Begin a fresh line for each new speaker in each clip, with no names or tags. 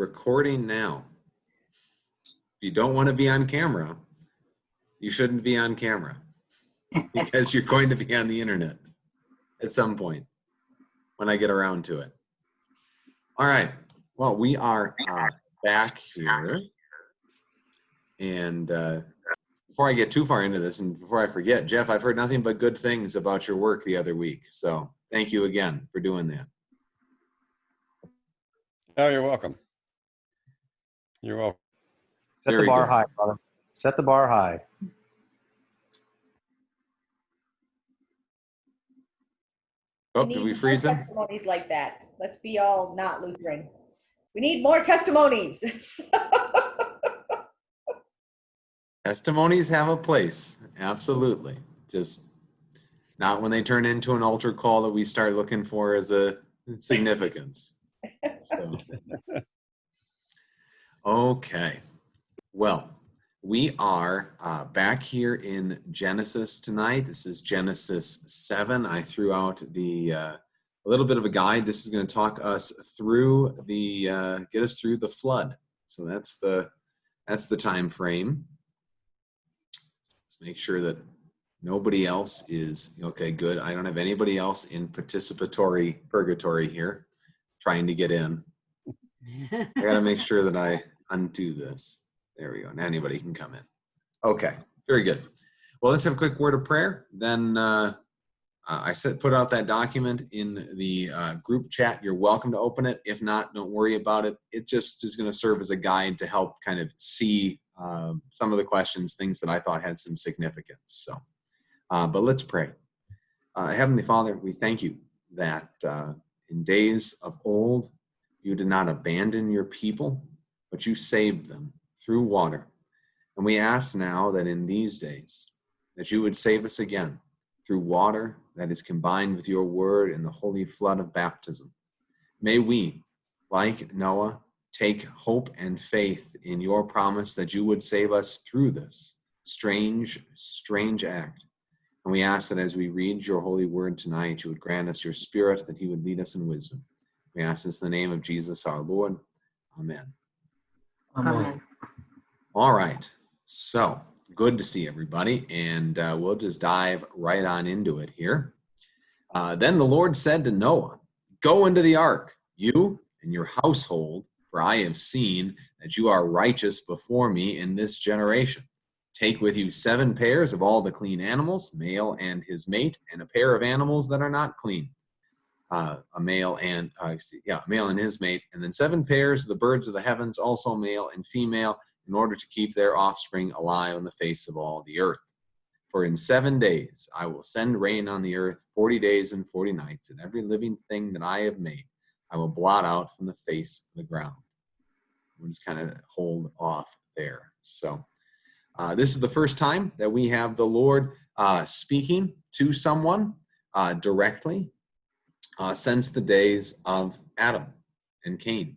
recording now. If you don't want to be on camera, you shouldn't be on camera because you're going to be on the internet at some point when I get around to it. All right. Well, we are back here. And before I get too far into this and before I forget, Jeff, I've heard nothing but good things about your work the other week. So thank you again for doing that.
Oh, you're welcome. You're welcome.
Set the bar high, brother. Set the bar high.
Oh, did we freeze him?
Testimonies like that. Let's be all not Lutheran. We need more testimonies.
Testimonies have a place, absolutely. Just not when they turn into an altar call that we start looking for as a significance. So. Okay, well, we are back here in Genesis tonight. This is Genesis 7. I threw out a little bit of a guide. This is going to talk us through get us through the flood. So that's the time frame. Let's make sure that nobody else is, okay, good. I don't have anybody else in participatory purgatory here trying to get in. I got to make sure that I undo this. There we go. Now anybody can come in. Okay, very good. Well, let's have a quick word of prayer. Then I put out that document in the group chat. You're welcome to open it. If not, don't worry about it. It just is going to serve as a guide to help kind of see some of the questions, things that I thought had some significance. So, but let's pray. Heavenly Father, we thank you that in days of old, you did not abandon your people, but you saved them through water. And we ask now that in these days, that you would save us again through water that is combined with your word in the holy flood of baptism. May we, like Noah, take hope and faith in your promise that you would save us through this strange act. And we ask that as we read your holy word tonight, you would grant us your spirit, that he would lead us in wisdom. We ask this in the name of Jesus our Lord. Amen.
Amen.
All right. So good to see everybody. And we'll just dive right on into it here. Then the Lord said to Noah, "Go into the ark, you and your household, for I have seen that you are righteous before me in this generation. Take with you 7 pairs of all the clean animals, male and his mate, and a pair of animals that are not clean, a male and his mate, and then 7 pairs of the birds of the heavens, also male and female, in order to keep their offspring alive on the face of all the earth. For in 7 days I will send rain on the earth, 40 days and 40 nights, and every living thing that I have made I will blot out from the face of the ground." We'll just kind of hold off there. So this is the first time that we have the Lord speaking to someone directly since the days of Adam and Cain.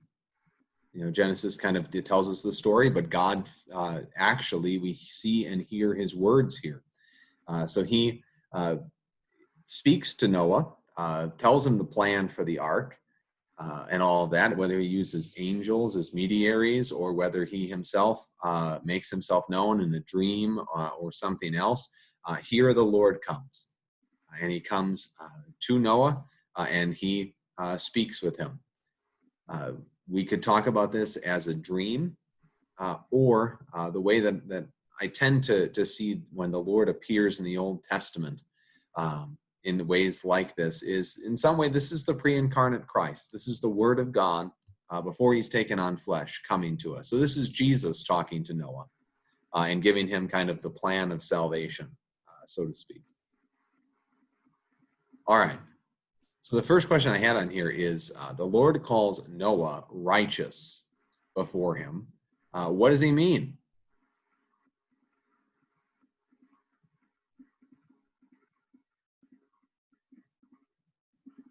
Genesis kind of tells us the story, but God actually, we see and hear his words here. So he speaks to Noah, tells him the plan for the ark, and all of that, whether he uses angels as mediaries or whether he himself makes himself known in a dream or something else. Here the Lord comes, and he comes to Noah, and he speaks with him. We could talk about this as a dream, or the way that I tend to see when the Lord appears in the Old Testament in ways like this is, in some way, this is the pre-incarnate Christ. This is the Word of God before he's taken on flesh coming to us. So this is Jesus talking to Noah and giving him kind of the plan of salvation, so to speak. All right. So the first question I had on here is, the Lord calls Noah righteous before him. What does he mean?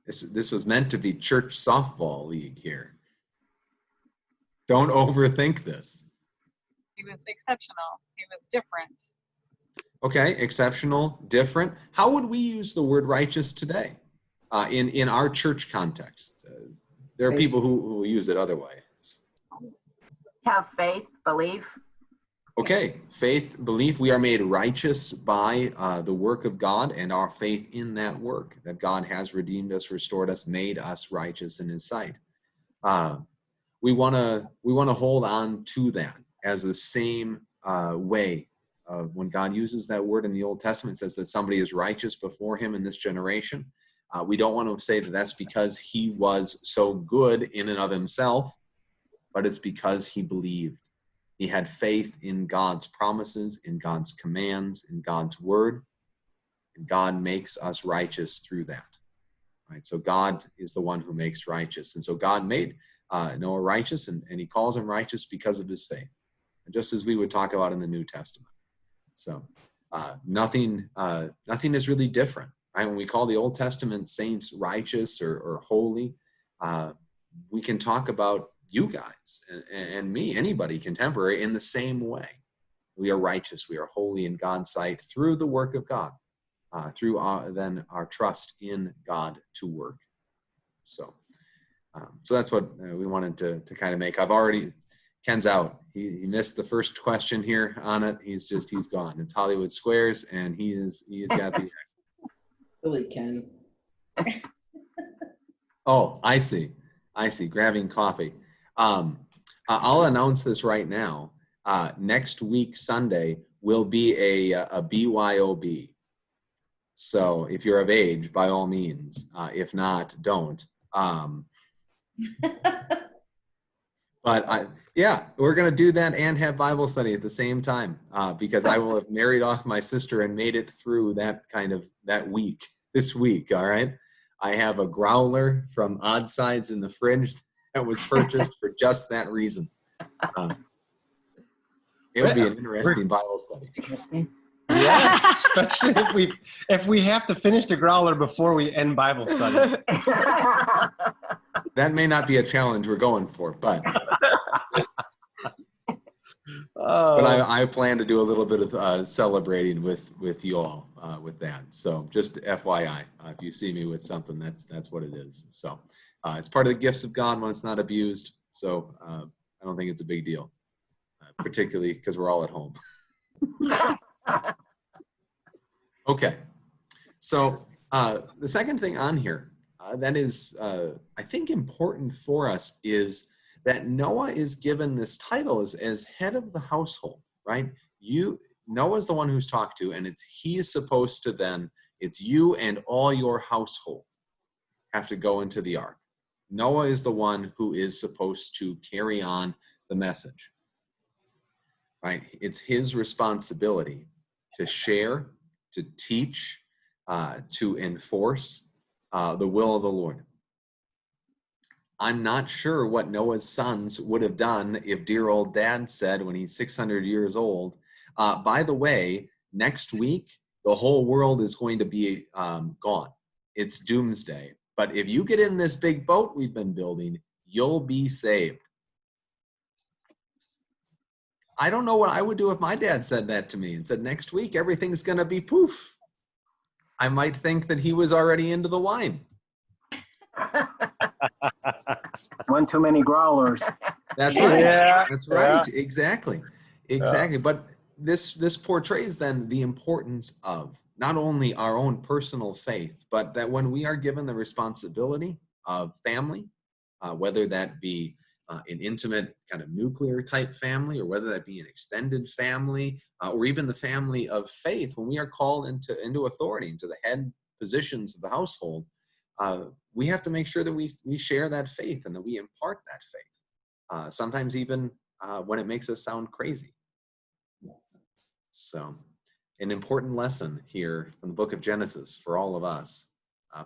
This was meant to be church softball league here. Don't overthink this.
He was exceptional. He was different.
Okay, exceptional, different. How would we use the word righteous today in our church context? There are people who use it otherwise.
Have faith, belief.
Okay, faith, belief, we are made righteous by the work of God and our faith in that work, that God has redeemed us, restored us, made us righteous in his sight. We want to hold on to that as the same way. When God uses that word in the Old Testament, it says that somebody is righteous before him in this generation. We don't want to say that that's because he was so good in and of himself, but it's because he believed. He had faith in God's promises, in God's commands, in God's word, and God makes us righteous through that. Right? So God is the one who makes righteous. And so God made Noah righteous, and he calls him righteous because of his faith, and just as we would talk about in the New Testament. So nothing is really different. Right? When we call the Old Testament saints righteous or holy, we can talk about you guys and me, anybody contemporary, in the same way. We are righteous. We are holy in God's sight through the work of God, through our trust in God to work. So that's what we wanted to kind of make. Ken's out. He missed the first question here on it. He's gone. It's Hollywood Squares, and he's got the.
Really, Ken.
Oh, I see. Grabbing coffee. I'll announce this right now. Next week, Sunday, will be a BYOB. So if you're of age, by all means. If not, don't. But we're going to do that and have Bible study at the same time because I will have married off my sister and made it through that week, this week, all right? I have a growler from Odd Sides in the fridge that was purchased for just that reason. It'll be an interesting Bible study.
Yeah, especially if we have to finish the growler before we end Bible study.
That may not be a challenge we're going for, but I plan to do a little bit of celebrating with you all with that. So just FYI, if you see me with something, that's what it is. So it's part of the gifts of God when it's not abused. So I don't think it's a big deal, particularly because we're all at home. Okay, so the second thing on here that is, I think, important for us is that Noah is given this title as head of the household, right? Noah's the one who's talked to, and he is supposed to then, it's you and all your household have to go into the ark. Noah is the one who is supposed to carry on the message, right? It's his responsibility to share, to teach, to enforce the will of the Lord. I'm not sure what Noah's sons would have done if dear old dad said when he's 600 years old, by the way, next week, the whole world is going to be gone. It's doomsday. But if you get in this big boat we've been building, you'll be saved. I don't know what I would do if my dad said that to me and said, next week, everything's going to be poof. I might think that he was already into the wine.
One too many growlers.
That's right.
Yeah,
That's right.
yeah.
Exactly. But this portrays then the importance of not only our own personal faith, but that when we are given the responsibility of family, whether that be an intimate kind of nuclear type family, or whether that be an extended family, or even the family of faith, when we are called into authority, into the head positions of the household, we have to make sure that we share that faith and that we impart that faith. Sometimes even when it makes us sound crazy. So, an important lesson here from the book of Genesis for all of us,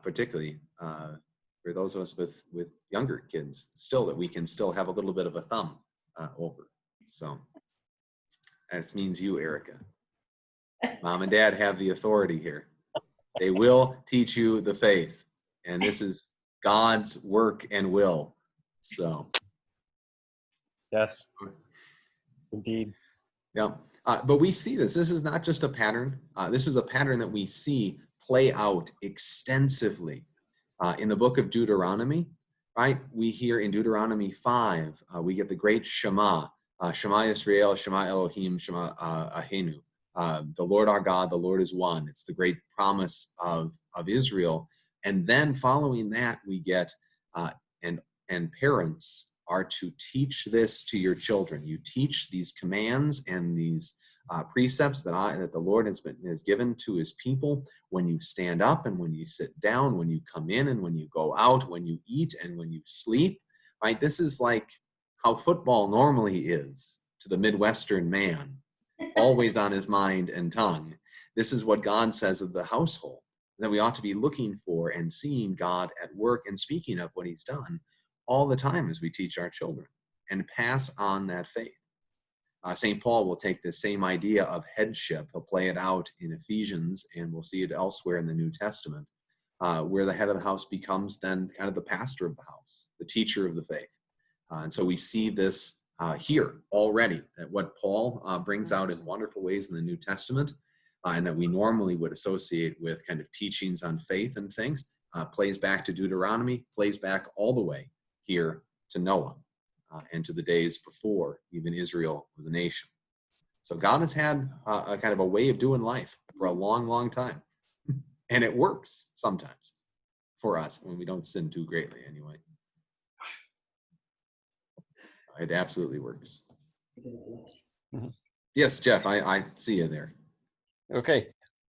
particularly for those of us with younger kids, still, that we can still have a little bit of a thumb over. So, this means you, Erica. Mom and Dad have the authority here. They will teach you the faith. And this is God's work and will. So.
Yes, indeed.
Yeah. But we see this. This is not just a pattern. This is a pattern that we see play out extensively in the book of Deuteronomy, right? We hear in Deuteronomy 5, we get the great Shema, Shema Yisrael, Shema Elohim, Shema Ahenu. The Lord our God, the Lord is one. It's the great promise of Israel. And then following that, we get, and parents are to teach this to your children. You teach these commands and these precepts that the Lord has given to his people when you stand up and when you sit down, when you come in and when you go out, when you eat and when you sleep, right? This is like how football normally is to the Midwestern man, always on his mind and tongue. This is what God says of the household, that we ought to be looking for and seeing God at work and speaking of what he's done all the time as we teach our children and pass on that faith. St. Paul will take this same idea of headship. He'll play it out in Ephesians, and we'll see it elsewhere in the New Testament, where the head of the house becomes then kind of the pastor of the house, the teacher of the faith. And so we see this here already, that what Paul brings out in wonderful ways in the New Testament, and that we normally would associate with kind of teachings on faith and things, plays back to Deuteronomy, plays back all the way here to Noah and to the days before even Israel was a nation. So God has had a kind of a way of doing life for a long, long time. And it works sometimes for us when we don't sin too greatly anyway. It absolutely works. Yes, Jeff, I see you there.
Okay.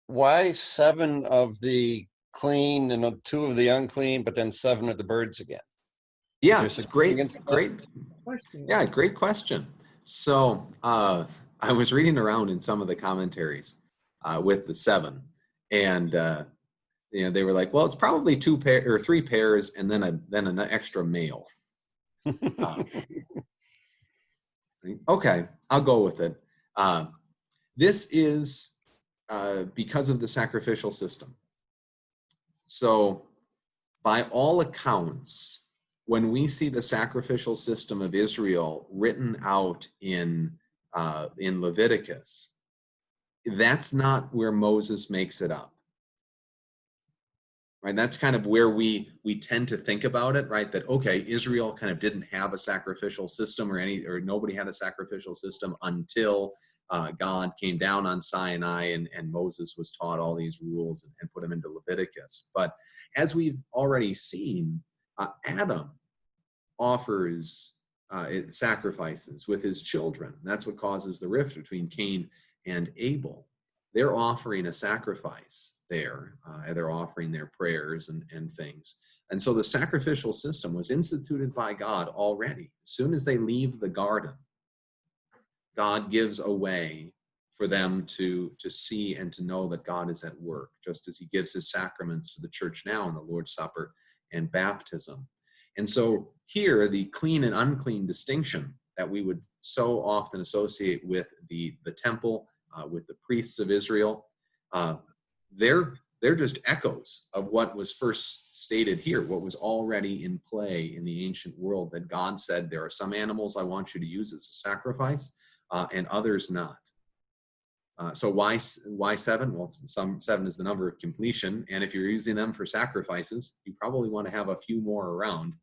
Why 7 of the clean and 2 of the unclean, but then 7 of the birds again?
Yeah,
Is there
great
significance?
Yeah, great question. So I was reading around in some of the commentaries with the 7, and they were like, well, it's probably 2 pair or 3 pairs, and then an extra male. Okay, I'll go with it. This is because of the sacrificial system. So by all accounts, when we see the sacrificial system of Israel written out in Leviticus, that's not where Moses makes it up. Right, that's kind of where we tend to think about it, right? That okay, Israel kind of didn't have a sacrificial system or nobody had a sacrificial system until God came down on Sinai and Moses was taught all these rules and put them into Leviticus. But as we've already seen, Adam offers sacrifices with his children. That's what causes the rift between Cain and Abel. They're offering a sacrifice there. They're offering their prayers and things. And so the sacrificial system was instituted by God already. As soon as they leave the garden, God gives a way for them to see and to know that God is at work, just as he gives his sacraments to the church now in the Lord's Supper and baptism. And so here, the clean and unclean distinction that we would so often associate with the temple, with the priests of Israel, they're just echoes of what was first stated here, what was already in play in the ancient world, that God said, there are some animals I want you to use as a sacrifice, and others not. So why 7? Well, 7 is the number of completion, and if you're using them for sacrifices, you probably want to have a few more around,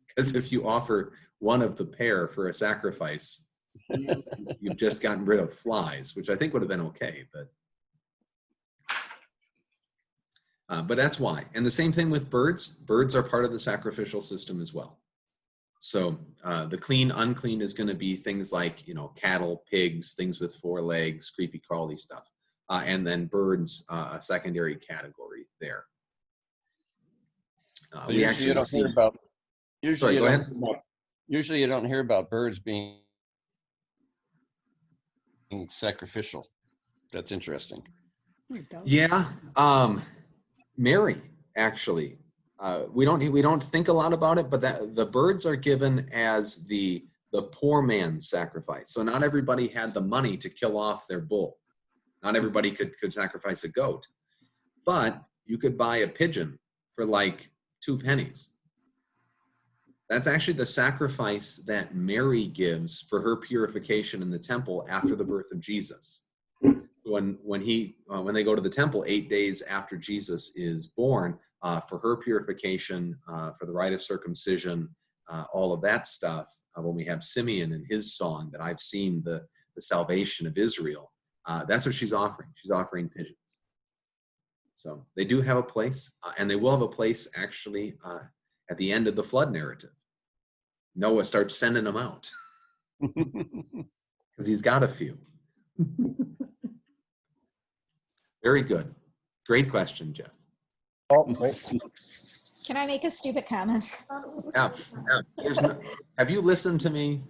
because if you offer one of the pair for a sacrifice, you've just gotten rid of flies, which I think would have been okay, but that's why. And the same thing with birds. Birds are part of the sacrificial system as well. So the clean, unclean is going to be things like, cattle, pigs, things with 4 legs, creepy crawly stuff. And then birds, a secondary category there. We actually see. Sorry, go ahead.
Usually you don't hear about birds being sacrificial. That's interesting.
Yeah. Mary, actually. We don't think a lot about it, but the birds are given as the poor man's sacrifice. So not everybody had the money to kill off their bull. Not everybody could sacrifice a goat, but you could buy a pigeon for like 2 pennies. That's actually the sacrifice that Mary gives for her purification in the temple after the birth of Jesus. When they go to the temple 8 days after Jesus is born, for her purification, for the rite of circumcision, all of that stuff, when we have Simeon and his song that I've seen the salvation of Israel, that's what she's offering. She's offering pigeons. So they do have a place, and they will have a place actually at the end of the flood narrative. Noah starts sending them out because he's got a few. Very good. Great question, Jeff.
Oh, wait.
Can I make a stupid comment?
Have you listened to me?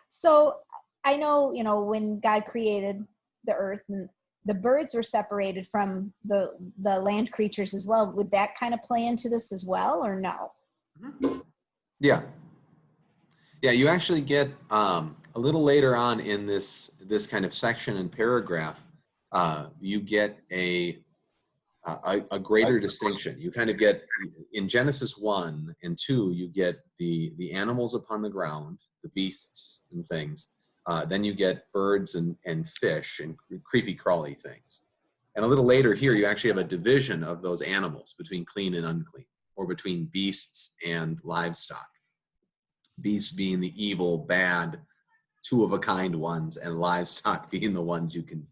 So I know, when God created the earth and the birds were separated from the land creatures as well. Would that kind of play into this as well, or no?
Yeah. Yeah, you actually get a little later on in this kind of section and paragraph, you get a greater distinction. You kind of get, in Genesis 1 and 2, you get the animals upon the ground, the beasts and things. Then you get birds and fish and creepy crawly things. And a little later here, you actually have a division of those animals between clean and unclean, or between beasts and livestock. Beasts being the evil, bad, two-of-a-kind ones, and livestock being the ones you can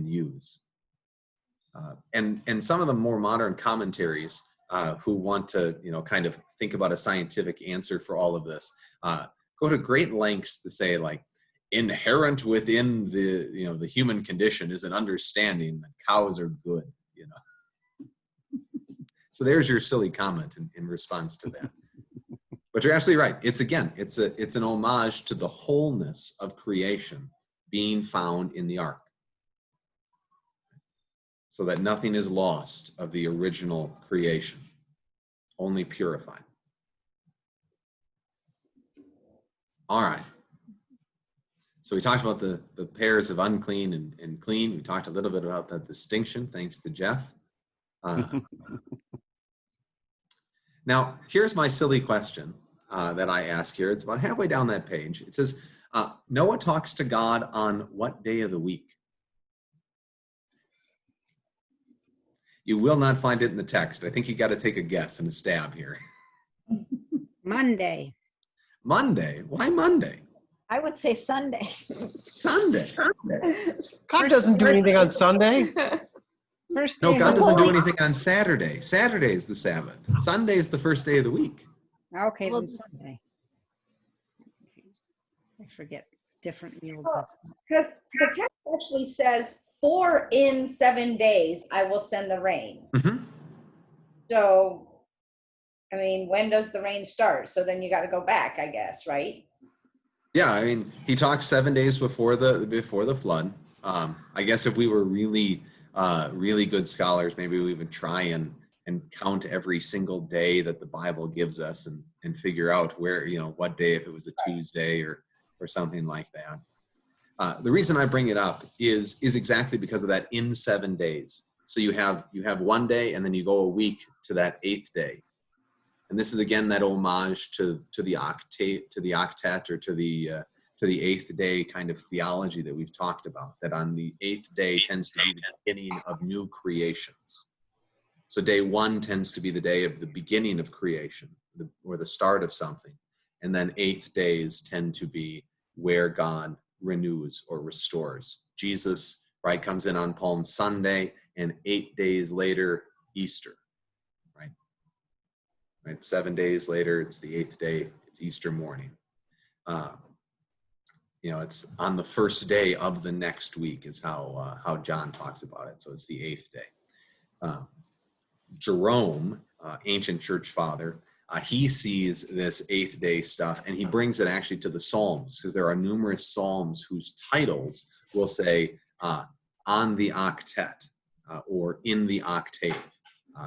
use. And some of the more modern commentaries who want to kind of think about a scientific answer for all of this go to great lengths to say, like, inherent within the human condition is an understanding that cows are good. So there's your silly comment in response to that. But you're absolutely right. It's an homage to the wholeness of creation being found in the ark, so that nothing is lost of the original creation, only purified. All right. So we talked about the pairs of unclean and clean. We talked a little bit about that distinction, thanks to Jeff. Now, here's my silly question that I ask here. It's about halfway down that page. It says, Noah talks to God on what day of the week? You will not find it in the text. I think you got to take a guess and a stab here.
Monday.
Monday? Why Monday?
I would say Sunday.
Sunday.
God doesn't do anything on Sunday.
First
No,
day
God
of the
doesn't do
week.
anything on Saturday. Saturday is the Sabbath. Sunday is the first day of the week.
Okay,
Well,
then Sunday. I forget. It's different in the Old
Well,
Testament.
Because the text actually says, 4 in 7 days I will send the rain.
Mhm.
So, I mean, when does the rain start? So then you got to go back, I guess, right?
Yeah, I mean, he talks 7 days before the flood. I guess if we were really good scholars, maybe we would try and count every single day that the Bible gives us and figure out where, what day, if it was a Tuesday or something like that. The reason I bring it up is exactly because of that in 7 days. So you have 1 day, and then you go a week to that 8th day. And this is again that homage to the octet, or to the 8th day kind of theology that we've talked about, that on the 8th day tends to be the beginning of new creations. So day 1 tends to be the day of the beginning of creation, or the start of something. And then 8th days tend to be where God renews or restores. Jesus, right, comes in on Palm Sunday, and 8 days later, Easter. Right, 7 days later, it's the 8th day, it's Easter morning. It's on the first day of the next week is how John talks about it. So it's the 8th day. Jerome, ancient church father, he sees this 8th day stuff, and he brings it actually to the Psalms, because there are numerous Psalms whose titles will say on the octet or in the octave,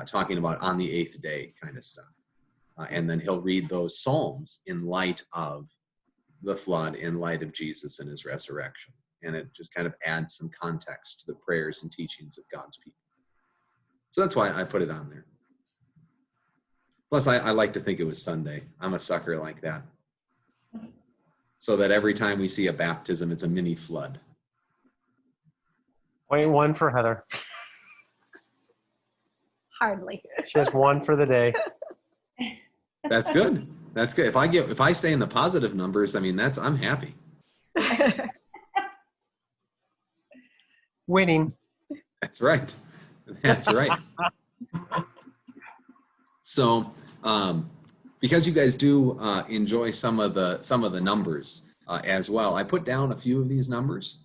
talking about on the 8th day kind of stuff. And then he'll read those Psalms in light of the flood, in light of Jesus and his resurrection. And it just kind of adds some context to the prayers and teachings of God's people. So that's why I put it on there. Plus, I like to think it was Sunday. I'm a sucker like that. So that every time we see a baptism, it's a mini flood.
Point 1 for Heather.
Hardly.
She has 1 for the day.
That's good. That's good. If I stay in the positive numbers, I mean, I'm happy.
Winning.
That's right. That's right. So, because you guys do enjoy some of the numbers as well, I put down a few of these numbers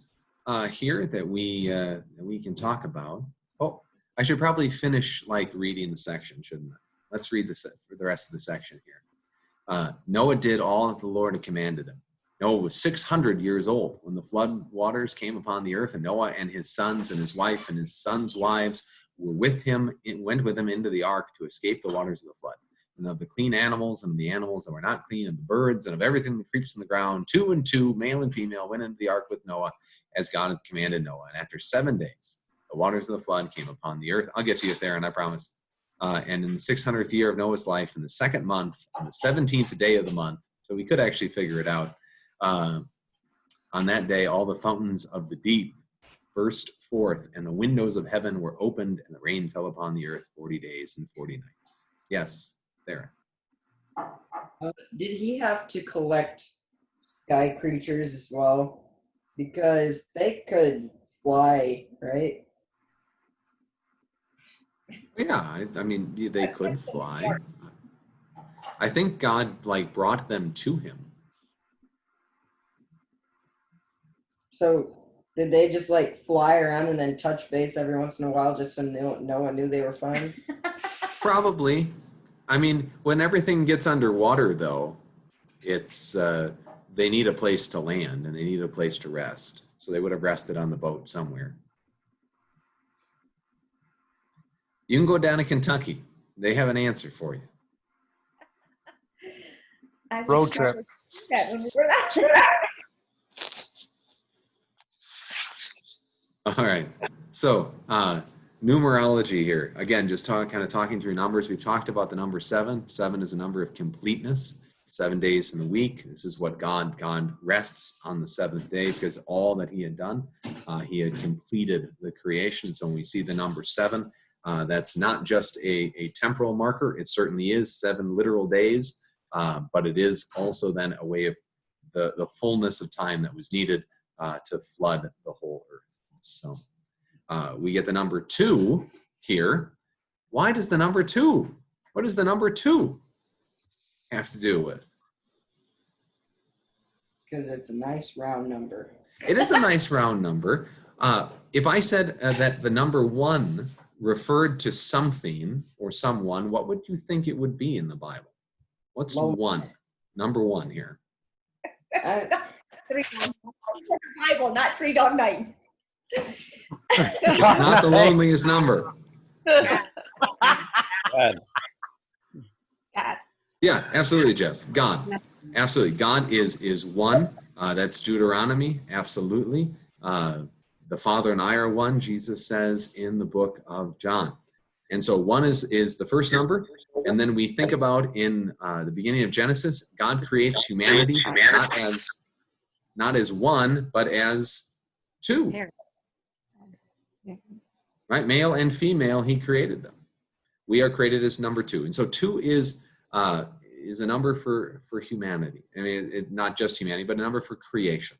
here that we can talk about. Oh, I should probably finish reading the section, shouldn't I? Let's read for the rest of the section here. Noah did all that the Lord had commanded him. Noah was 600 years old when the flood waters came upon the earth, and Noah and his sons and his wife and his sons' wives went with him into the ark to escape the waters of the flood. And of the clean animals and the animals that were not clean, and the birds and of everything that creeps in the ground, 2 and 2, male and female, went into the ark with Noah as God had commanded Noah. And after 7 days, the waters of the flood came upon the earth. I'll get to you there, and I promise. And in the 600th year of Noah's life, in the 2nd month, on the 17th day of the month, so we could actually figure it out, on that day, all the fountains of the deep burst forth, and the windows of heaven were opened, and the rain fell upon the earth 40 days and 40 nights. Yes, there.
Did he have to collect sky creatures as well? Because they could fly, right?
Yeah, I mean, they could fly. I think God brought them to him.
So did they just fly around and then touch base every once in a while just so no one knew they were fine?
Probably. I mean, when everything gets underwater, though, it's they need a place to land and they need a place to rest. So they would have rested on the boat somewhere. You can go down to Kentucky. They have an answer for you.
I was
Road
trying
trip.
to do that when we were there.
All right. So numerology here. Again, just kind of talking through numbers. We've talked about the number 7. 7 is a number of completeness. 7 days in the week. This is what God rests on the 7th day because all that he had done, he had completed the creation. So when we see the number 7, that's not just a temporal marker. It certainly is 7 literal days, but it is also then a way of the fullness of time that was needed to flood the whole earth. So we get the number 2 here. Why does the number 2? What does the number 2 have to do with?
Because it's a nice round number.
It is a nice round number. If I said that the number 1 referred to something or someone, what would you think it would be in the Bible? What's
Well-
1? Number 1 here.
3 Bible, not 3 dog night.
It's not the loneliest number.
God.
God.
Yeah, absolutely, Jeff. God. Absolutely. God is 1. That's Deuteronomy. Absolutely. The Father and I are 1, Jesus says in the book of John. And so 1 is the first number. And then we think about in the beginning of Genesis, God creates humanity not as 1, but as 2. Right? Male and female, he created them. We are created as number 2. And so 2 is a number for humanity. I mean, not just humanity, but a number for creation.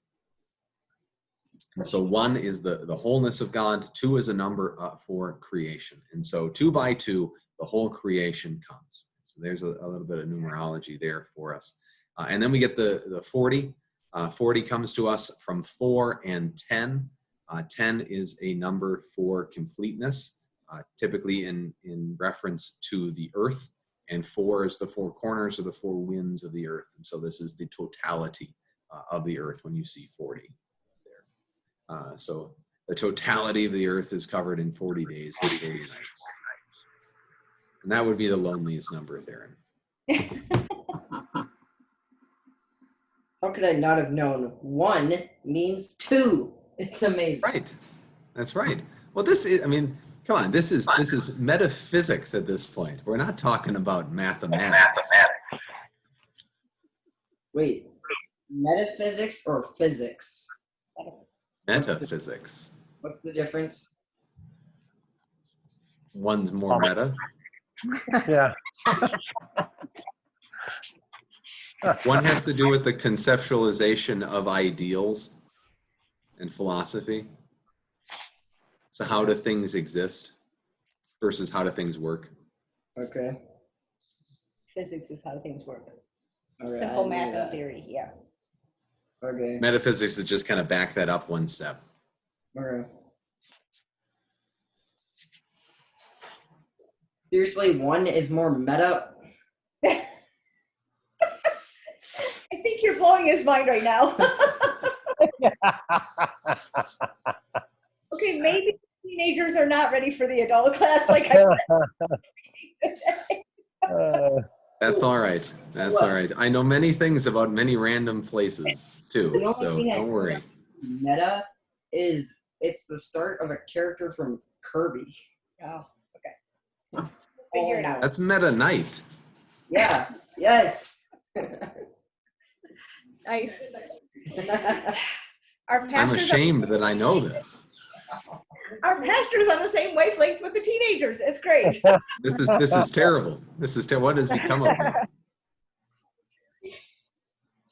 And so 1 is the wholeness of God. 2 is a number for creation. And so 2 by 2, the whole creation comes. So there's a little bit of numerology there for us. And then we get the 40. 40 comes to us from 4 and 10. 10 is a number for completeness, typically in reference to the earth. And 4 is the 4 corners or the 4 winds of the earth. And so this is the totality of the earth when you see 40 there. So the totality of the earth is covered in 40 days and 40 nights. And that would be the loneliest number, Theron.
How could I not have known? 1 means 2. It's amazing.
Right. That's right. Well, this is, I mean, come on, this is metaphysics at this point. We're not talking about mathematics.
Wait, metaphysics or physics?
Metaphysics.
What's the difference?
One's more meta.
Yeah.
One has to do with the conceptualization of ideals and philosophy. So how do things exist versus how do things work?
Okay.
Physics is how things work.
All right,
Simple
I knew
math and
that.
theory, yeah.
Okay.
Metaphysics is just kind of back that up one step.
Okay. Seriously, one is more meta.
I think you're blowing his mind right now. Okay, maybe teenagers are not ready for the adult class like I
That's all right. That's all right. I know many things about many random places
The
too,
only
so
thing I
don't
know
worry.
about meta is it's the start of a character from Kirby.
Oh, okay. Figure it out.
That's Meta Knight.
Yeah. Yes.
Nice. Our
I'm
pastor's
ashamed that I know this.
our pastor's on the same wavelength with the teenagers. It's great.
This is terrible. This is what has become of me.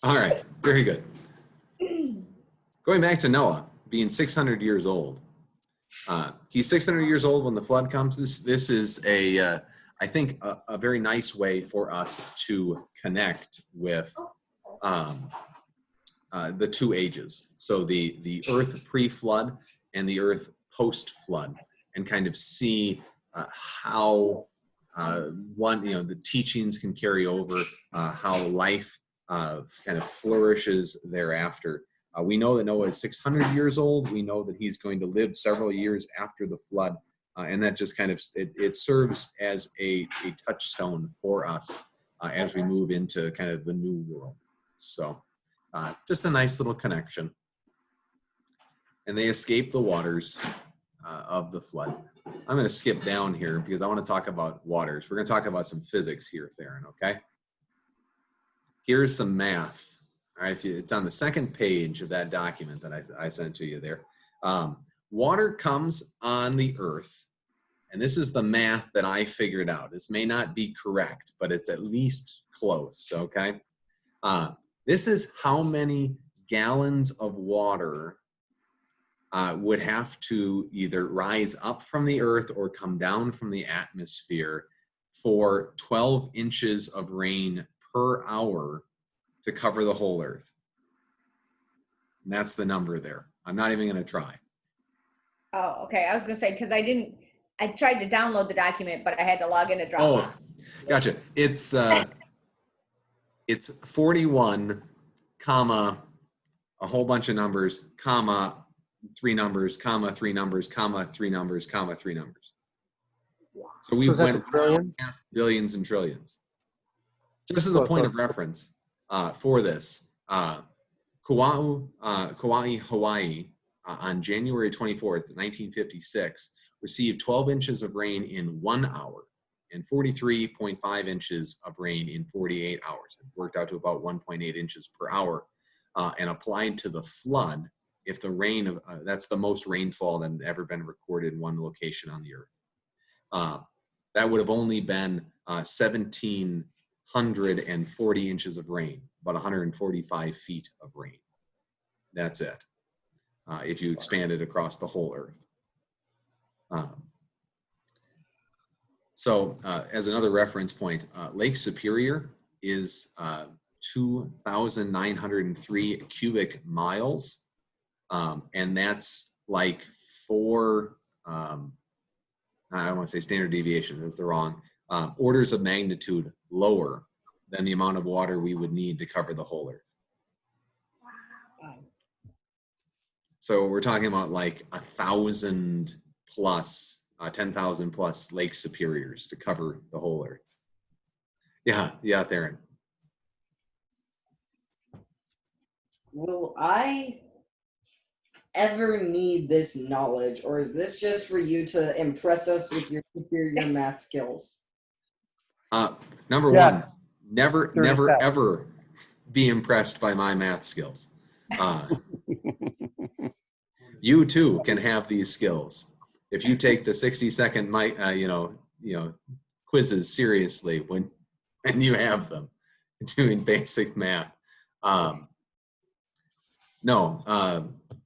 All right, very good. Going back to Noah being 600 years old. He's 600 years old when the flood comes. This is I think a very nice way for us to connect with the two ages. So the earth pre-flood and the earth post-flood, and kind of see how the teachings can carry over, how life kind of flourishes thereafter. We know that Noah is 600 years old. We know that he's going to live several years after the flood, and that just kind of it serves as a touchstone for us as we move into kind of the new world. So just a nice little connection. And they escape the waters of the flood. I'm going to skip down here because I want to talk about waters. We're going to talk about some physics here, Theron, okay? Here's some math. All right, it's on the second page of that document that I sent to you there. Water comes on the earth, and this is the math that I figured out. This may not be correct, but it's at least close, okay? This is how many gallons of water would have to either rise up from the earth or come down from the atmosphere for 12 inches of rain per hour to cover the whole earth. And that's the number there. I'm not even going to try.
Oh, okay. I was gonna say because I tried to download the document, but I had to log into Dropbox.
Oh, gotcha. It's 41, comma, a whole bunch of numbers, comma, 3 numbers, comma, 3 numbers, comma, 3 numbers, comma, 3 numbers. So we
is that
went
the trillion?
past billions and trillions. Just as a point of reference for this, Kauai, Hawaii, on January 24th, 1956, received 12 inches of rain in 1 hour and 43.5 inches of rain in 48 hours. It worked out to about 1.8 inches per hour. And applied to the flood, if the rain of that's the most rainfall that had ever been recorded in one location on the earth. That would have only been 1,740 inches of rain, about 145 feet of rain. That's it. If you expand it across the whole earth. So as another reference point, Lake Superior is 2,903 cubic miles. And that's like 4, I don't want to say standard deviations, that's the wrong, orders of magnitude lower than the amount of water we would need to cover the whole earth. So we're talking about like 1,000 plus, 10,000 plus Lake Superiors to cover the whole earth. Yeah, Theron.
Will I ever need this knowledge, or is this just for you to impress us with your superior math skills?
Number
Yes.
one, never,
30
never,
steps.
ever be impressed by my math skills. You too can have these skills if you take the 60-second quizzes seriously when you have them. doing basic math. No,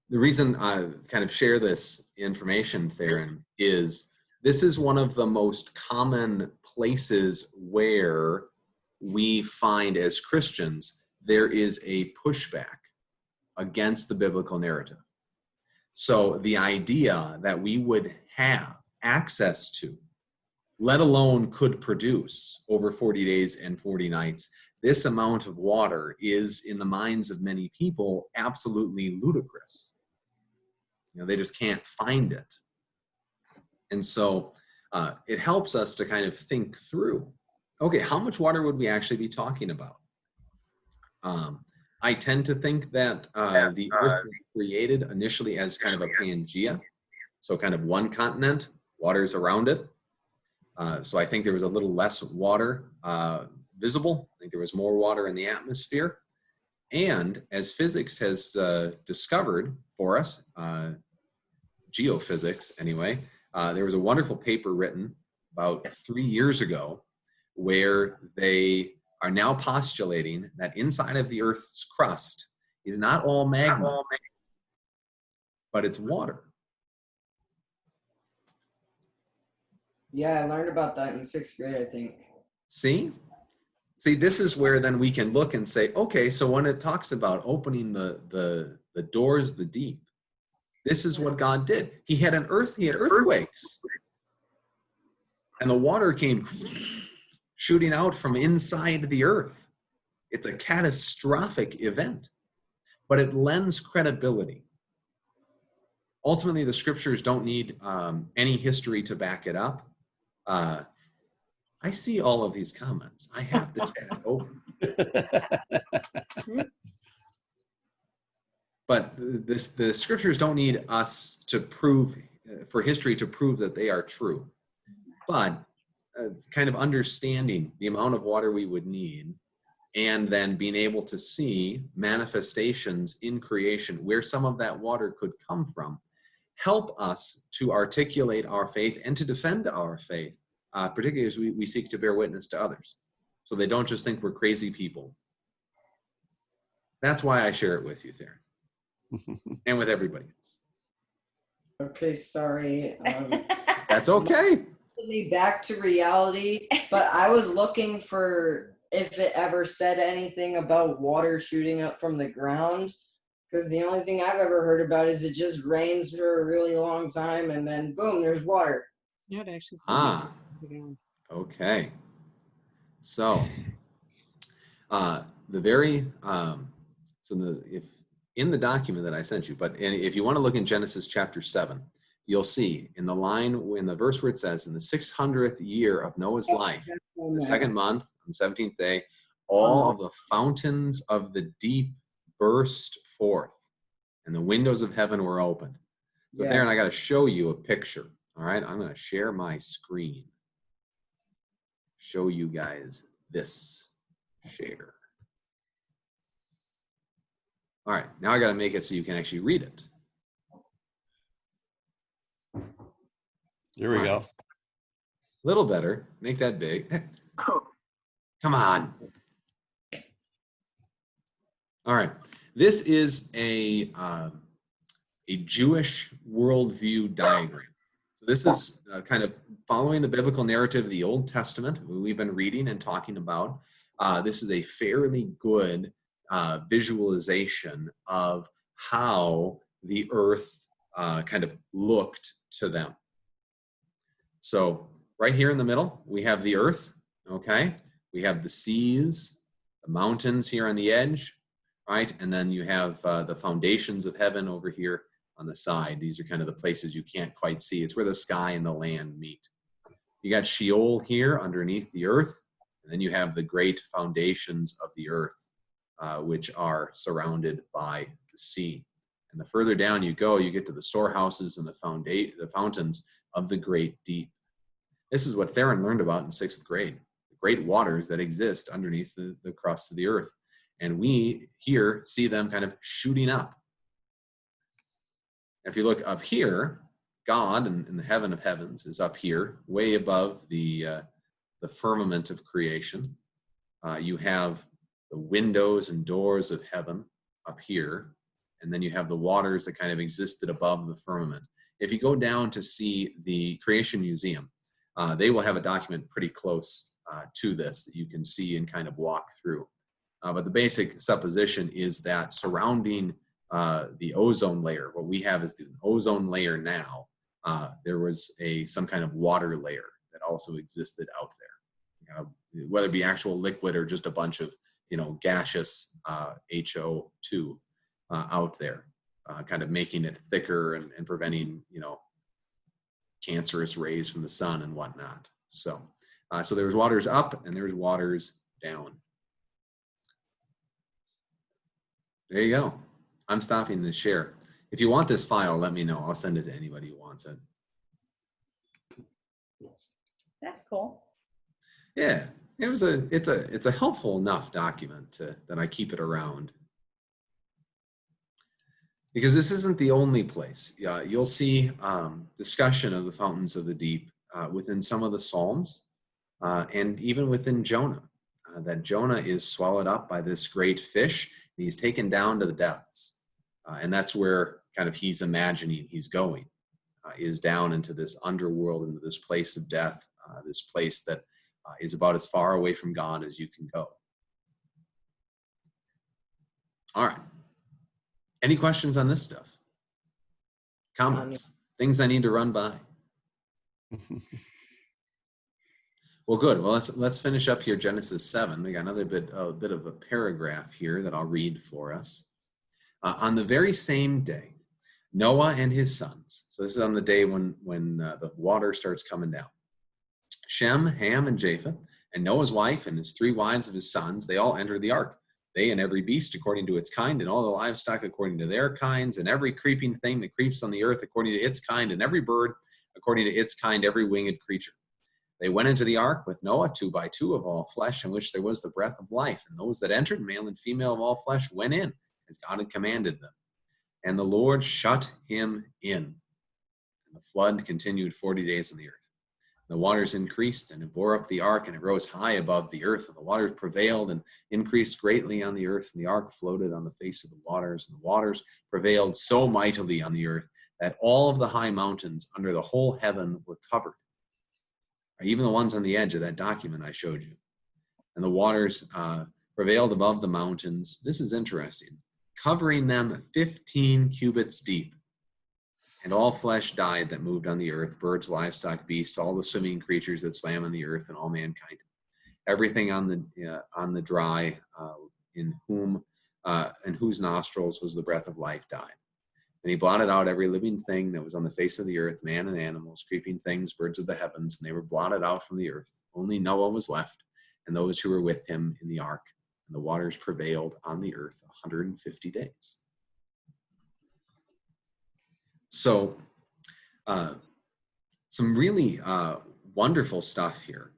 the reason I kind of share this information, Theron, is this is one of the most common places where we find as Christians there is a pushback against the biblical narrative. So the idea that we would have access to, let alone could produce over 40 days and 40 nights, this amount of water is, in the minds of many people, absolutely ludicrous. You know, they just can't find it. And so it helps us to kind of think through, okay, how much water would we actually be talking about? I tend to think that the earth was created initially as kind of a Pangea, so kind of one continent, water's around it. So I think there was a little less water visible. I think there was more water in the atmosphere. And as physics has discovered for us, geophysics anyway, there was a wonderful paper written about 3 years ago where they are now postulating that inside of the Earth's crust is not all magma, but it's water.
Yeah, I learned about that in 6th grade, I think.
See, this is where then we can look and say, okay, so when it talks about opening the doors, the deep, this is what God did. He had earthquakes, and the water came shooting out from inside the earth. It's a catastrophic event, but it lends credibility. Ultimately, the scriptures don't need any history to back it up. I see all of these comments. I have the chat open. But the scriptures don't need us to prove, for history to prove that they are true. But kind of understanding the amount of water we would need, and then being able to see manifestations in creation where some of that water could come from, help us to articulate our faith and to defend our faith, particularly as we seek to bear witness to others, so they don't just think we're crazy people. That's why I share it with you, Theron, and with everybody else.
Okay, sorry.
That's okay.
Me back to reality, but I was looking for if it ever said anything about water shooting up from the ground, because the only thing I've ever heard about is it just rains for a really long time and then boom, there's water.
Yeah, it actually says
Ah,
it.
okay. So, if in the document that I sent you, but if you want to look in Genesis chapter 7, you'll see in the verse where it says, in the 600th year of Noah's life, the second month, on the 17th day, all of the fountains of the deep burst forth, and the windows of heaven were opened. So Theron, I got to show you a picture. All right, I'm going to share my screen. Show you guys this. Share. All right, now I got to make it so you can actually read it.
Here we go.
A little better. Make that big. Come on. All right. This is a Jewish worldview diagram. So this is kind of following the biblical narrative of the Old Testament we've been reading and talking about. This is a fairly good visualization of how the earth kind of looked to them. So right here in the middle, we have the earth, okay? We have the seas, the mountains here on the edge, right? And then you have the foundations of heaven over here on the side. These are kind of the places you can't quite see. It's where the sky and the land meet. You got Sheol here underneath the earth, and then you have the great foundations of the earth, which are surrounded by the sea. And the further down you go, you get to the storehouses and the fountains of the great deep. This is what Theron learned about in 6th grade, the great waters that exist underneath the crust of the earth. And we here see them kind of shooting up. If you look up here, God in the heaven of heavens is up here, way above the firmament of creation. You have windows and doors of heaven up here, and then you have the waters that kind of existed above the firmament. If you go down to see the Creation Museum, they will have a document pretty close to this that you can see and kind of walk through. But the basic supposition is that surrounding the ozone layer, what we have is the ozone layer now, there was some kind of water layer that also existed out there. Whether it be actual liquid or just a bunch of, gaseous HO2 out there, kind of making it thicker and preventing, cancerous rays from the sun and whatnot. So there was waters up and there was waters down. There you go. I'm stopping the share. If you want this file, let me know. I'll send it to anybody who wants it.
That's cool.
Yeah, it's a helpful enough document that I keep it around. Because this isn't the only place. You'll see discussion of the fountains of the deep within some of the Psalms and even within Jonah. That Jonah is swallowed up by this great fish and he's taken down to the depths. And that's where kind of he's imagining he's going, is down into this underworld, into this place of death, this place that is about as far away from God as you can go. All right. Any questions on this stuff? Comments? Things I need to run by? Well, good. Well, let's finish up here. Genesis 7. We got another bit of a paragraph here that I'll read for us. On the very same day, Noah and his sons. So this is on the day when the water starts coming down. Shem, Ham, and Japheth, and Noah's wife and his 3 wives of his sons, they all entered the ark. They and every beast according to its kind, and all the livestock according to their kinds, and every creeping thing that creeps on the earth according to its kind, and every bird according to its kind, every winged creature. They went into the ark with Noah, 2 by 2 of all flesh, in which there was the breath of life. And those that entered, male and female of all flesh, went in, as God had commanded them. And the Lord shut him in. And the flood continued 40 days on the earth. The waters increased, and it bore up the ark, and it rose high above the earth. And the waters prevailed and increased greatly on the earth. And the ark floated on the face of the waters. And the waters prevailed so mightily on the earth that all of the high mountains under the whole heaven were covered. Even the ones on the edge of that document I showed you. And the waters prevailed above the mountains. This is interesting. Covering them 15 cubits deep. And all flesh died that moved on the earth, birds, livestock, beasts, all the swimming creatures that swam on the earth, and all mankind. Everything on the dry, in whose nostrils was the breath of life, died. And he blotted out every living thing that was on the face of the earth, man and animals, creeping things, birds of the heavens, and they were blotted out from the earth. Only Noah was left, and those who were with him in the ark. And the waters prevailed on the earth 150 days. So, some really wonderful stuff here.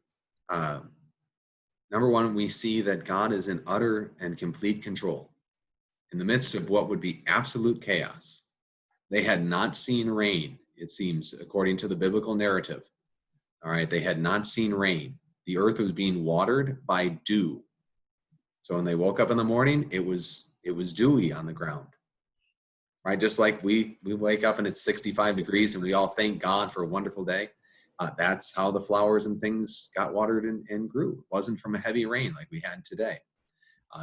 Number one, we see that God is in utter and complete control. In the midst of what would be absolute chaos. They had not seen rain, it seems, according to the biblical narrative. All right, they had not seen rain. The earth was being watered by dew. So when they woke up in the morning, it was dewy on the ground. Right, just like we wake up and it's 65 degrees and we all thank God for a wonderful day. That's how the flowers and things got watered and grew. It wasn't from a heavy rain like we had today.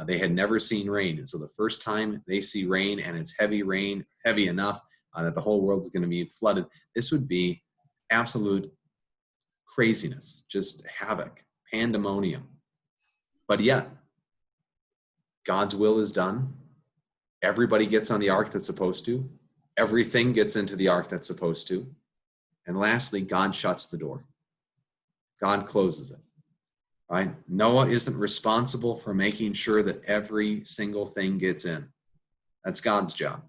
They had never seen rain. And so the first time they see rain and it's heavy rain, heavy enough that the whole world is going to be flooded, this would be absolute craziness, just havoc, pandemonium. But yet, God's will is done. Everybody gets on the ark that's supposed to. Everything gets into the ark that's supposed to. And lastly, God shuts the door. God closes it. Right? Noah isn't responsible for making sure that every single thing gets in. That's God's job.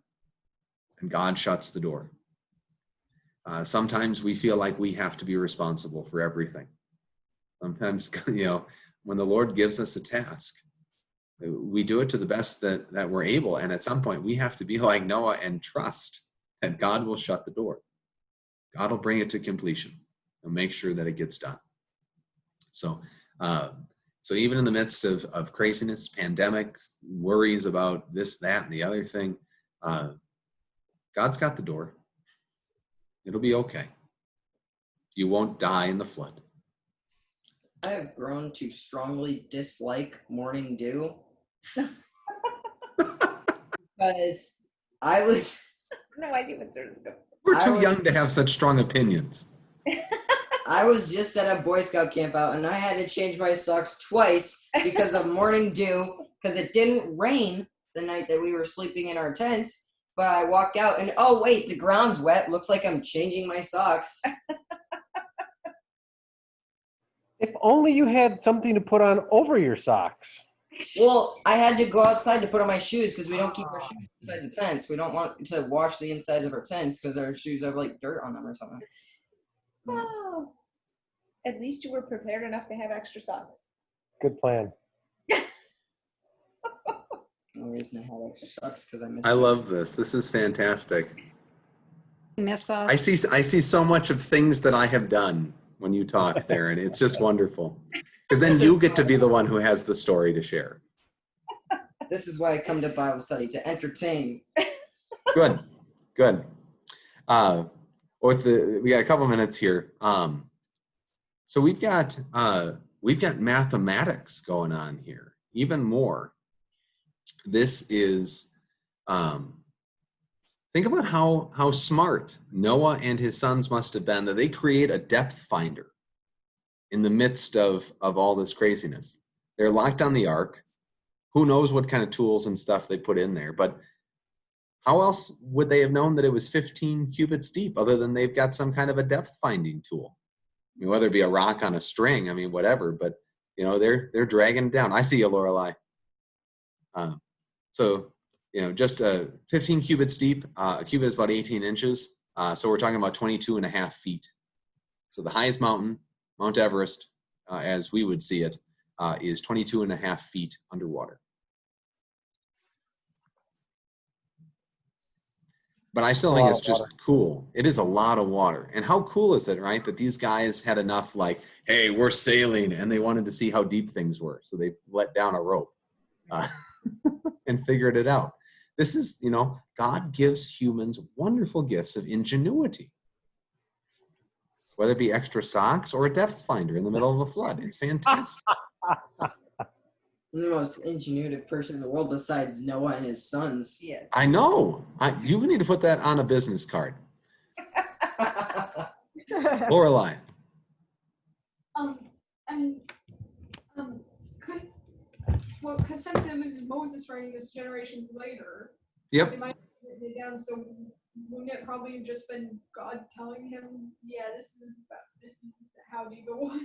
And God shuts the door. Sometimes we feel like we have to be responsible for everything. Sometimes, when the Lord gives us a task, we do it to the best that we're able. And at some point, we have to be like Noah and trust that God will shut the door. God will bring it to completion and make sure that it gets done. So, So even in the midst of craziness, pandemics, worries about this, that, and the other thing, God's got the door. It'll be okay. You won't die in the flood.
I have grown to strongly dislike morning dew because I was
No idea what there's going.
We're
I
too
was-
young to have such strong opinions.
I was just at a Boy Scout camp out and I had to change my socks twice because of morning dew because it didn't rain the night that we were sleeping in our tents. But I walk out and oh wait, the ground's wet. Looks like I'm changing my socks.
If only you had something to put on over your socks.
Well, I had to go outside to put on my shoes because we don't keep our shoes inside the tents. We don't want to wash the insides of our tents because our shoes have like dirt on them or something.
Oh, at least you were prepared enough to have extra socks.
Good plan.
No reason to have extra socks because I miss.
I love this. This is fantastic.
Miss us.
I see so much of things that I have done when you talk there, and it's just wonderful. Because then
This
you
is
get to be the one who has the story to share.
This is why I come to Bible study to entertain.
Good, good. We got a couple minutes here. So we've got mathematics going on here, even more. This is, think about how smart Noah and his sons must have been that they create a depth finder in the midst of all this craziness. They're locked on the ark. Who knows what kind of tools and stuff they put in there, but how else would they have known that it was 15 cubits deep other than they've got some kind of a depth finding tool? I mean, whether it be a rock on a string, I mean, whatever, but you know, they're dragging it down. I see you, Lorelei. So, you know, just 15 cubits deep, a cubit is about 18 inches. So we're talking about 22.5 feet. So the highest mountain, Mount Everest, as we would see it, is 22.5 feet underwater. But I still think it's just cool. It is a lot of water. And how cool is it, right? That these guys had enough like, hey, we're sailing, and they wanted to see how deep things were. So they let down a rope and figured it out. This is, you know, God gives humans wonderful gifts of ingenuity. Whether it be extra socks or a depth finder in the middle of a flood. It's fantastic.
I'm the most ingenuitive person in the world besides Noah and his sons.
Yes.
I know. You need to put that on a business card. Lorelei.
Because since it was Moses writing this generations later,
Yep.
they might have written it down. So wouldn't it probably have just been God telling him, "Yeah, this is how deep it was"?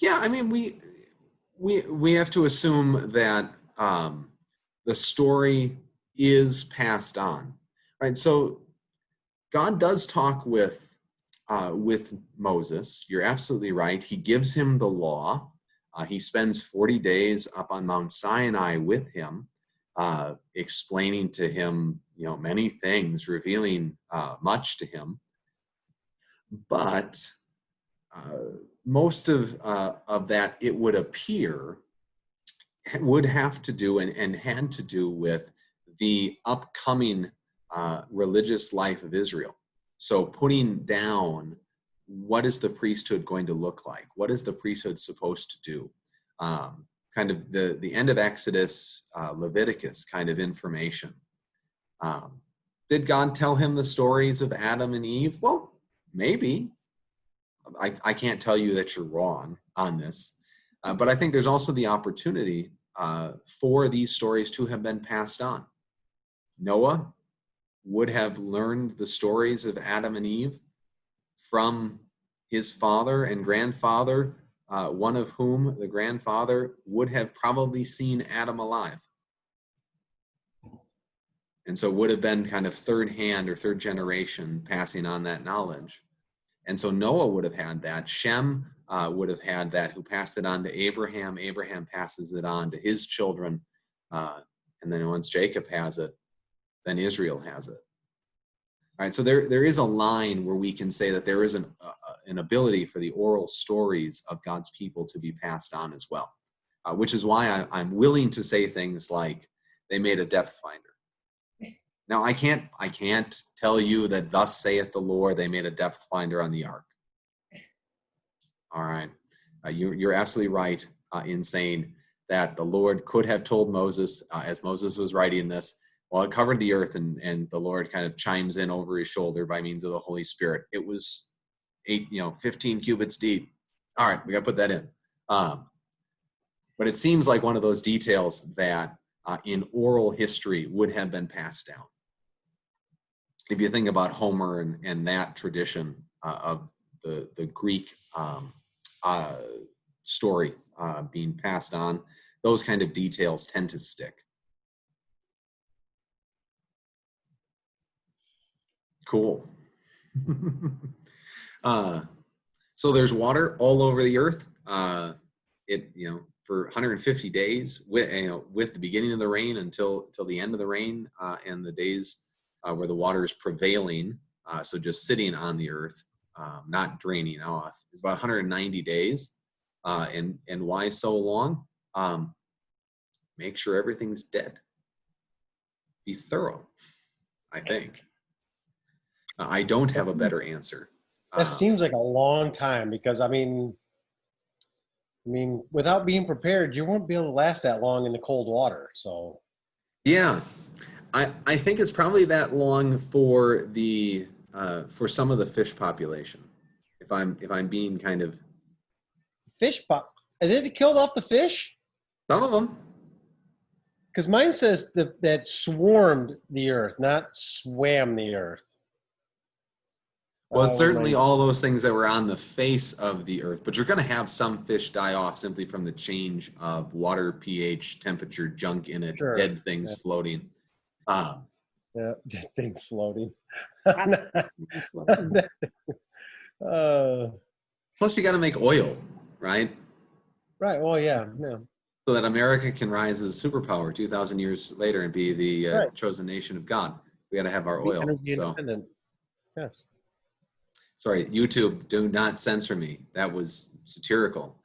Yeah, I mean, we have to assume that the story is passed on, right? So God does talk with Moses. You're absolutely right. He gives him the law. He spends 40 days up on Mount Sinai with him, explaining to him, you know, many things, revealing much to him. But most of that, it would appear, would have to do and had to do with the upcoming religious life of Israel. So putting down, what is the priesthood going to look like? What is the priesthood supposed to do? Kind of the end of Exodus, Leviticus kind of information. Did God tell him the stories of Adam and Eve? Well, maybe. I can't tell you that you're wrong on this, but I think there's also the opportunity for these stories to have been passed on. Noah would have learned the stories of Adam and Eve from his father and grandfather, one of whom, the grandfather, would have probably seen Adam alive. And so would have been kind of third hand or third generation passing on that knowledge. And so Noah would have had that. Shem would have had that, who passed it on to Abraham. Abraham passes it on to his children. And then once Jacob has it, then Israel has it. All right, so there is a line where we can say that there is an ability for the oral stories of God's people to be passed on as well, which is why I'm willing to say things like they made a depth finder. Now, I can't tell you that thus saith the Lord, they made a depth finder on the ark. All right, you're absolutely right in saying that the Lord could have told Moses, as Moses was writing this, well, it covered the earth, and the Lord kind of chimes in over his shoulder by means of the Holy Spirit. It was 15 cubits deep. All right, we got to put that in. But it seems like one of those details that in oral history would have been passed down. If you think about Homer and that tradition of the Greek story being passed on, those kind of details tend to stick. Cool. So there's water all over the earth. For 150 days with the beginning of the rain until the end of the rain, and the days where the water is prevailing, so just sitting on the earth, not draining off, is about 190 days. And why so long? Make sure everything's dead. Be thorough, I think. I don't have a better answer.
That seems like a long time, because I mean, without being prepared, you won't be able to last that long in the cold water. So,
yeah, I think it's probably that long for the for some of the fish population. If I'm being kind of
fish pop, is it killed off the fish?
Some of them.
Because mine says that swarmed the earth, not swam the earth.
Well, it's certainly all those things that were on the face of the earth, but you're going to have some fish die off simply from the change of water, pH, temperature, junk in it,
Sure.
dead things floating.
Yeah, dead things floating.
Plus, you got to make oil, right?
Right. Well, yeah.
So that America can rise as a superpower 2,000 years later and be the
Right.
chosen nation of God. We got to have our
Be
oil.
energy
So.
independent. Yes.
Sorry, YouTube, do not censor me. That was satirical.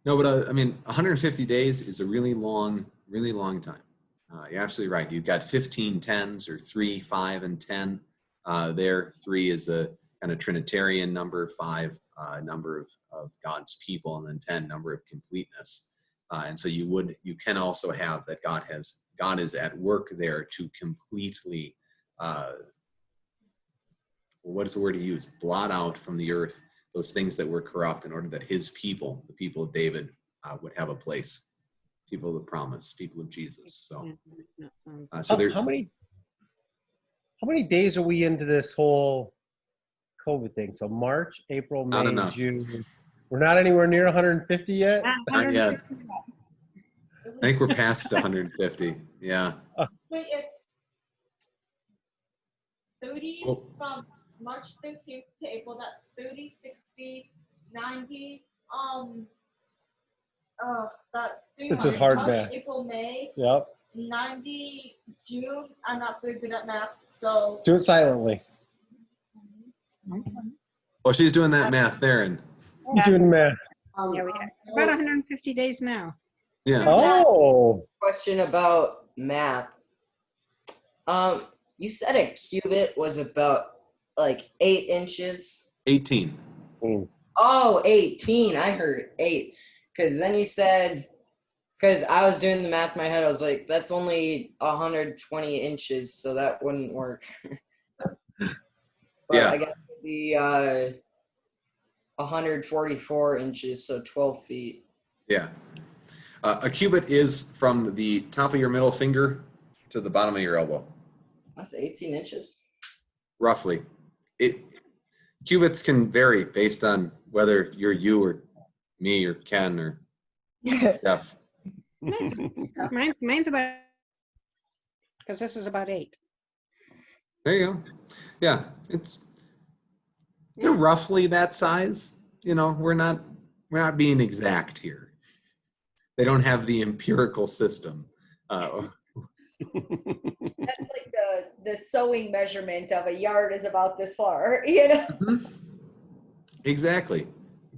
No, but 150 days is a really long time. You're absolutely right. You've got 15 tens, or 3, 5, and 10 there. 3 is a kind of Trinitarian number, 5 number of God's people, and then 10 number of completeness. And so you can also have that God is at work there to completely, what is the word to use? Blot out from the earth those things that were corrupt, in order that his people, the people of David, would have a place. People of the promise, people of Jesus. So,
How many days are we into this whole COVID thing? So March, April,
Not
May,
enough.
June. We're not anywhere near 150 yet.
Not yet. I think we're past 150. Yeah.
Wait, it's 30
Oh.
from March 15th to April. That's 30, 60, 90. That's 300.
This is hard
March,
math.
April, May.
Yep.
90 June. I'm not very good at math, so.
Do it silently.
Well, she's doing that math there, and
Doing math.
Yeah, we got about 150 days now.
yeah.
Oh.
Question about math. You said a cubit was about like 8 inches.
18.
Oh, 18. I heard 8. Because then you said, because I was doing the math in my head, I was like, that's only 120 inches, so that wouldn't work. But
Yeah.
I guess it'd be 144 inches, so 12 feet.
Yeah. A cubit is from the top of your middle finger to the bottom of your elbow,
That's 18 inches.
roughly. Cubits can vary based on whether you're you or me or Ken or Jeff.
Mine's about, because this is about 8.
There you go. Yeah, they're roughly that size. We're not being exact here. They don't have the empirical system.
That's like the sewing measurement of a yard is about this far, you know?
Mhm. Exactly.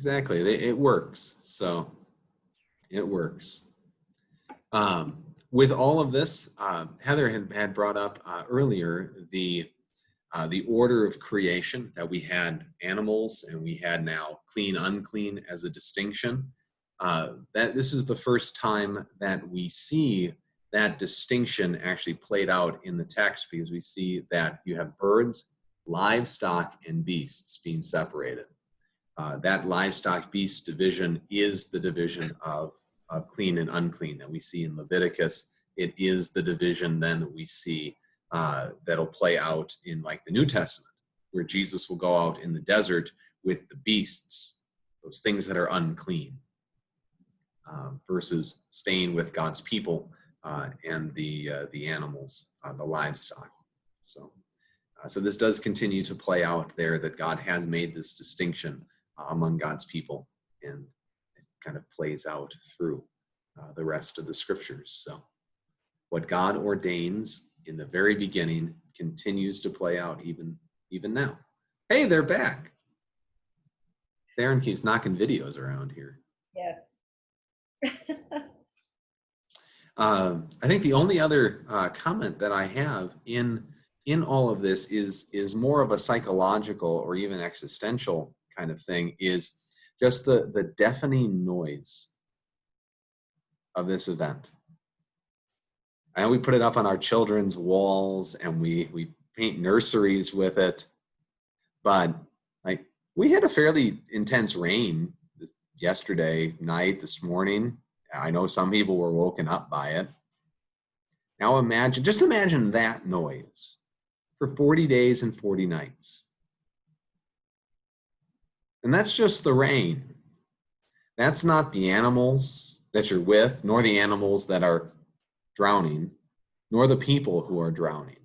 It works. So it works. With all of this, Heather had brought up earlier the order of creation, that we had animals and we had now clean, unclean as a distinction. That this is the first time that we see that distinction actually played out in the text, because we see that you have birds, livestock, and beasts being separated. That livestock beast division is the division of clean and unclean that we see in Leviticus. It is the division then that we see that'll play out in like the New Testament, where Jesus will go out in the desert with the beasts, those things that are unclean, versus staying with God's people and the animals, the livestock. So this does continue to play out there, that God has made this distinction among God's people, and it kind of plays out through the rest of the scriptures. So what God ordains in the very beginning continues to play out even now. Hey, they're back. Darren keeps knocking videos around here.
Yes.
I think the only other comment that I have in all of this is more of a psychological or even existential kind of thing, is just the deafening noise of this event. I know we put it up on our children's walls and we paint nurseries with it, but like we had a fairly intense rain yesterday night, this morning. I know some people were woken up by it. Now just imagine that noise for 40 days and 40 nights. And that's just the rain. That's not the animals that you're with, nor the animals that are drowning, nor the people who are drowning.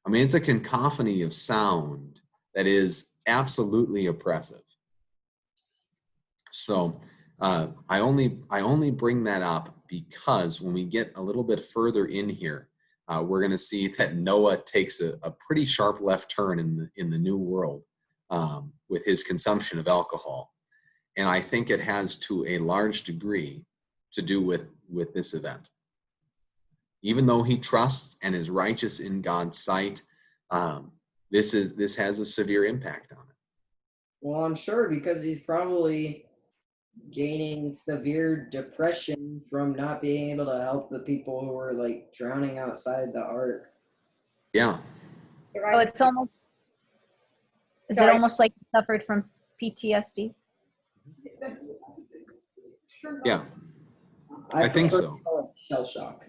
I mean, it's a cacophony of sound that is absolutely oppressive. So I only bring that up because when we get a little bit further in here, we're going to see that Noah takes a pretty sharp left turn in the new world with his consumption of alcohol. And I think it has to a large degree to do with this event. Even though he trusts and is righteous in God's sight, this has a severe impact on it.
Well, I'm sure, because he's probably gaining severe depression from not being able to help the people who were like drowning outside the ark.
Yeah.
Oh, it's almost. Is it almost like he suffered from PTSD?
Yeah. I think
prefer
so.
to call it shell shock.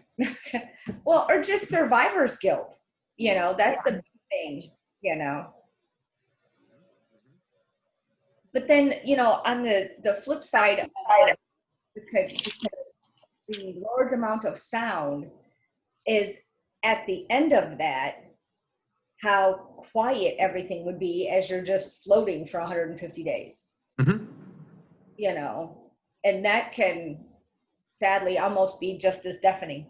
Well, or just survivor's guilt. You know, that's the big thing, you know. But then, you know, on the flip side of it, because the large amount of sound is at the end of that, how quiet everything would be as you're just floating for 150 days.
Mm-hmm.
You know, and that can sadly almost be just as deafening.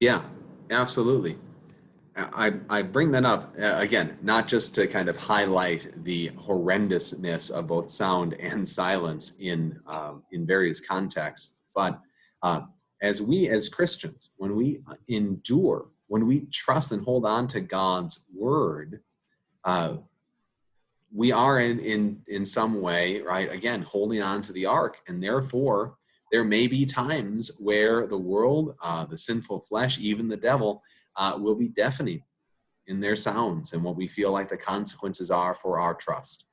Yeah, absolutely. I bring that up, again, not just to kind of highlight the horrendousness of both sound and silence in various contexts, but as Christians, when we endure, when we trust and hold on to God's word, we are in some way, right, again, holding on to the ark, and therefore there may be times where the world, the sinful flesh, even the devil, will be deafening in their sounds and what we feel like the consequences are for our trust.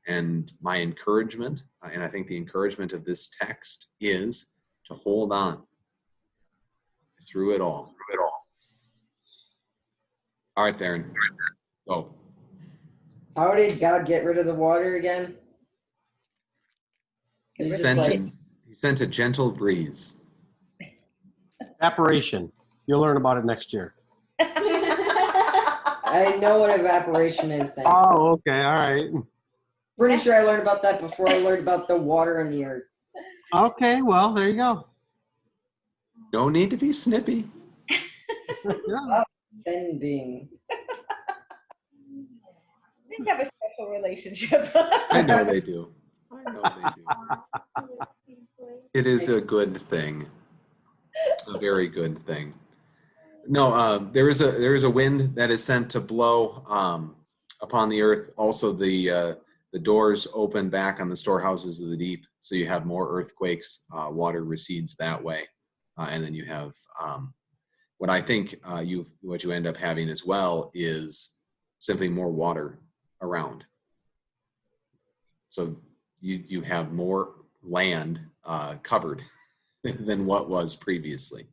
And my encouragement, and I think the encouragement of this text, is to hold on through it all. All right, Darren. Go.
How did God get rid of the water again?
He sent a gentle breeze.
Evaporation. You'll learn about it next year.
I know what evaporation is. Thanks.
Oh, okay. All right.
Pretty sure I learned about that before I learned about the water on the earth.
Okay, well, there you go.
No need to be snippy.
Yeah.
Ben being.
They have a special relationship.
I know they do. I know they do. It is a good thing. A very good thing. No, there is a wind that is sent to blow upon the earth. Also, the doors open back on the storehouses of the deep, so you have more earthquakes. Water recedes that way, and then you have what I think what you end up having as well is simply more water around. So you have more land covered than what was previously,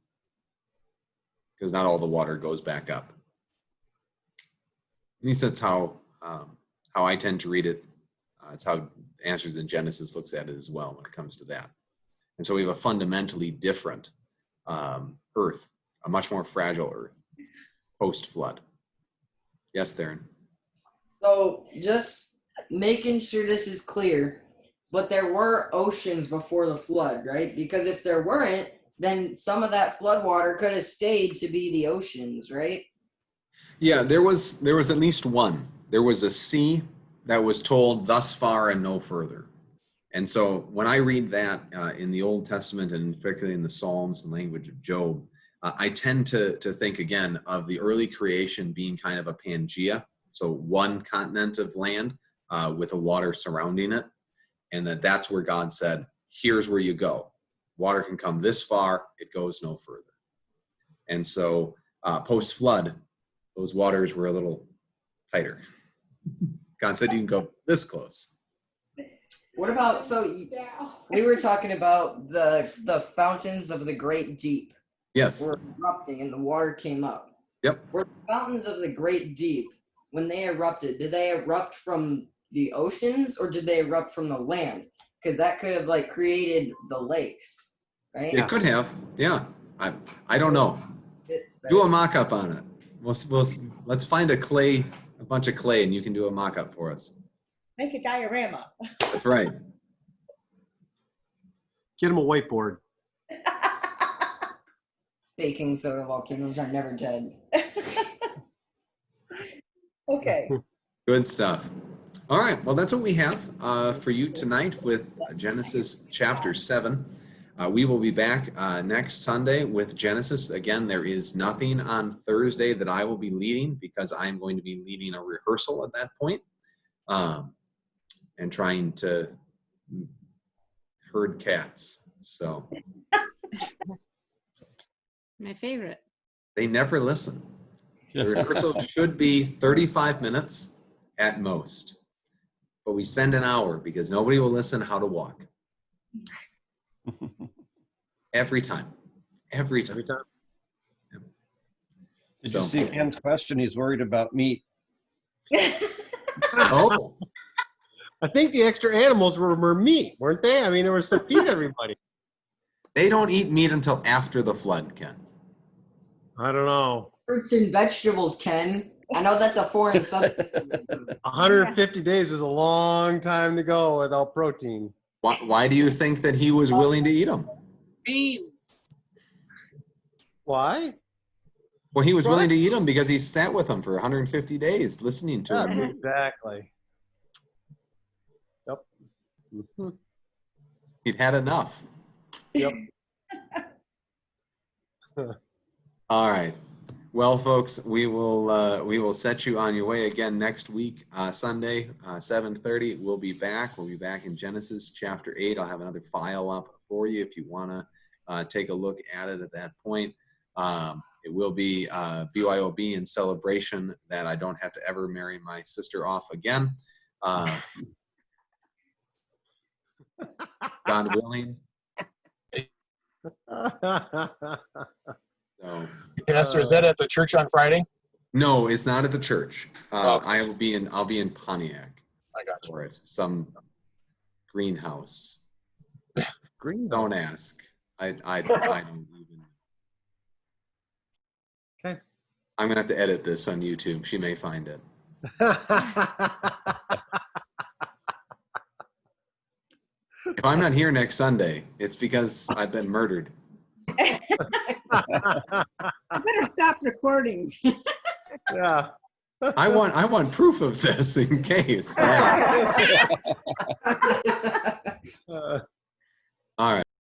because not all the water goes back up. At least that's how I tend to read it. It's how Answers in Genesis looks at it as well when it comes to that. And so we have a fundamentally different earth, a much more fragile earth, post-flood. Yes, Theron?
So just making sure this is clear, but there were oceans before the flood, right? Because if there weren't, then some of that flood water could have stayed to be the oceans, right?
Yeah, there was at least one. There was a sea that was told thus far and no further. And so when I read that in the Old Testament, and particularly in the Psalms and language of Job, I tend to think again of the early creation being kind of a Pangea, so one continent of land with a water surrounding it, and that's where God said, here's where you go. Water can come this far, it goes no further. And so post-flood, those waters were a little tighter. God said you can go this close.
What about, so we were talking about the fountains of the great deep.
Yes.
Were erupting and the water came up.
Yep.
Were the fountains of the great deep, when they erupted, did they erupt from the oceans or did they erupt from the land? Because that could have like created the lakes, right?
It could have, yeah. I don't know. Do a mock-up on it. Let's find a bunch of clay, and you can do a mock-up for us.
Make a diorama.
That's right.
Get him a whiteboard.
Baking soda volcanoes are never dead.
Okay.
Good stuff. All right. Well, that's what we have for you tonight with Genesis chapter 7. We will be back next Sunday with Genesis. Again, there is nothing on Thursday that I will be leading because I'm going to be leading a rehearsal at that point and trying to herd cats. So
My favorite.
they never listen. The rehearsal should be 35 minutes at most, but we spend an hour because nobody will listen how to walk. Every time. Every time. Yeah.
Did you see Ken's question? He's worried about meat.
Oh.
I think the extra animals were meat, weren't they? I mean, there was to feed everybody.
They don't eat meat until after the flood, Ken.
I don't know.
Fruits and vegetables, Ken. I know that's a foreign subject.
150 days is a long time to go without protein.
Why do you think that he was willing to eat them?
Beans.
Why?
Well, he was willing to eat them because he sat with them for 150 days listening to him.
Exactly. Yep.
He'd had enough.
Yep.
All right. Well, folks, we will set you on your way again next week, Sunday, 7:30. We'll be back. We'll be back in Genesis chapter 8. I'll have another file up for you if you want to take a look at it at that point. It will be BYOB in celebration that I don't have to ever marry my sister off again. God willing. So,
Pastor, is that at the church on Friday?
no, it's not at the church. I'll be in Pontiac.
I got you.
For it. Some greenhouse.
Green.
Don't ask. I don't even.
Okay.
I'm gonna have to edit this on YouTube. She may find it. If I'm not here next Sunday, it's because I've been murdered.
I better stop recording.
Yeah.
I want proof of this in case. Yeah.